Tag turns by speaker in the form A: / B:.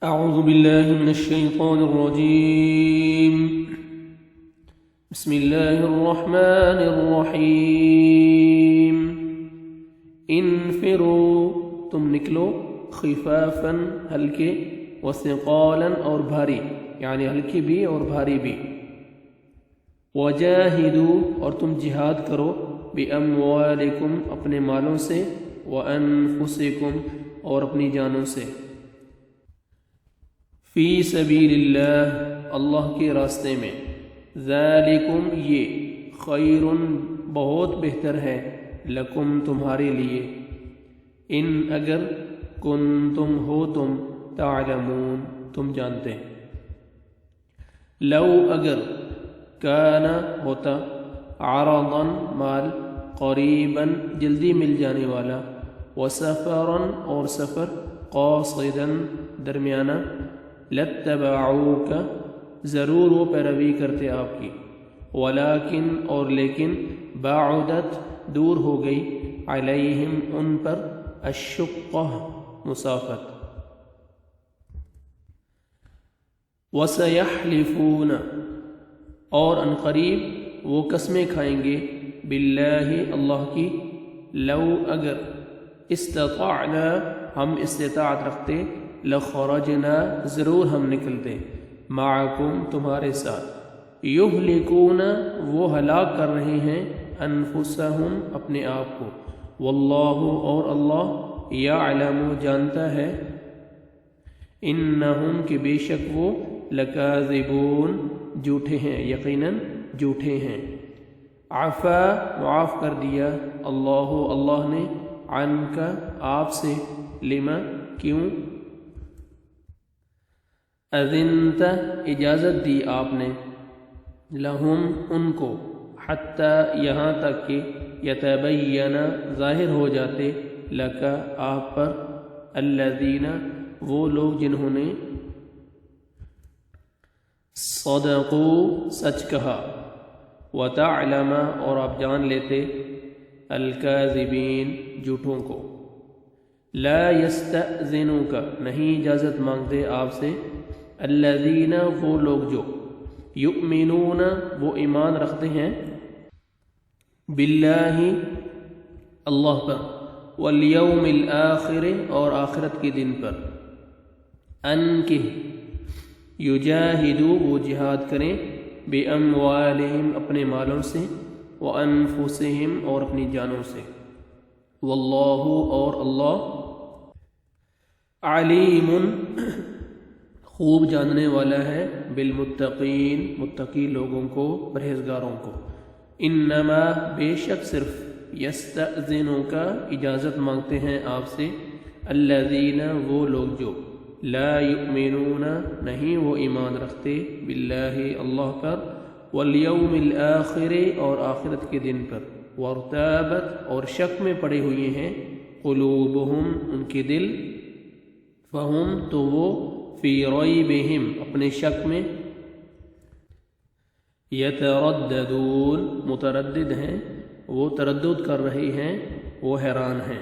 A: أعوذ بالله من الشيطان الرجيم. بسم الله الرحمن الرحيم. انفروا، تم نکلو، خفافا ہلکے، وثقالا اور بھاری، یعنی ہلکے بھی اور بھاری بھی. وجاہدوا اور تم جہاد کرو، باموالکم اپنے مالوں سے، وانفسکم اور اپنی جانوں سے. فی سبیل اللہ، اللہ کے راستے میں. ذالکم یہ، خیر بہت بہتر ہے، لکم تمہارے لیے، ان اگر کنتم ہو تم، تعلمون تم جانتے. لو اگر، کان ہوتا، عرضا مال، قریبا جلدی مل جانے والا، وسفرا اور سفر، قاصدا درمیانہ، لاتبعوک ضرور وہ پیروی کرتے آپ کی، ولیکن اور لیکن، بعدت دور ہو گئی، علیہم ان پر، الشقہ مسافت. وسیحلفون اور ان قریب وہ قسمیں کھائیں گے، باللہ اللہ کی، لو اگر، استطعنا ہم استطاعت رکھتے، لخرجنا ضرور ہم نکلتے، معکم تمہارے ساتھ. یہلکون وہ ہلاک کر رہے ہیں، انفسہم اپنے آپ کو، واللہ اور اللہ، یعلم جانتا ہے، انہم کہ بے شک وہ، لکاذبون جھوٹے ہیں، یقیناً جھوٹے ہیں. عفا معاف کر دیا، اللہ اللہ نے، عنک آپ سے، لما کیوں، اذنت اجازت دی آپ نے، لہم ان کو، حتی یہاں تک کہ، یتبین ظاہر ہو جاتے، لک آپ پر، الذین وہ لوگ جنہوں نے، صدقوا سچ کہا، وتعلم اور آپ جان لیتے، الکاذبین جھوٹوں کو. لا یستأذنک نہیں اجازت مانگتے آپ سے، الذین وہ لوگ جو، یؤمنون وہ ایمان رکھتے ہیں، باللہ اللہ پر، والیوم الآخر اور آخرت کے دن پر، ان کہ، یجاہدوا وہ جہاد کریں، باموالہم اپنے مالوں سے، وانفسہم اور اپنی جانوں سے. واللہ اور اللہ، علیم خوب جاننے والا ہے، بالمتقین متقی لوگوں کو، پرہیزگاروں کو. انما بے شک صرف، یستأذنک اجازت مانگتے ہیں آپ سے، الذین وہ لوگ جو، لا یؤمنون نہیں وہ ایمان رکھتے، باللہ اللہ پر، والیوم الآخر اور آخرت کے دن پر، وارتابت اور شک میں پڑے ہوئے ہیں، قلوبہم ان کے دل، فہم تو وہ، فی ریبہم اپنے شک میں، یترددون متردد ہیں، وہ تردد کر رہے ہیں، وہ حیران ہیں.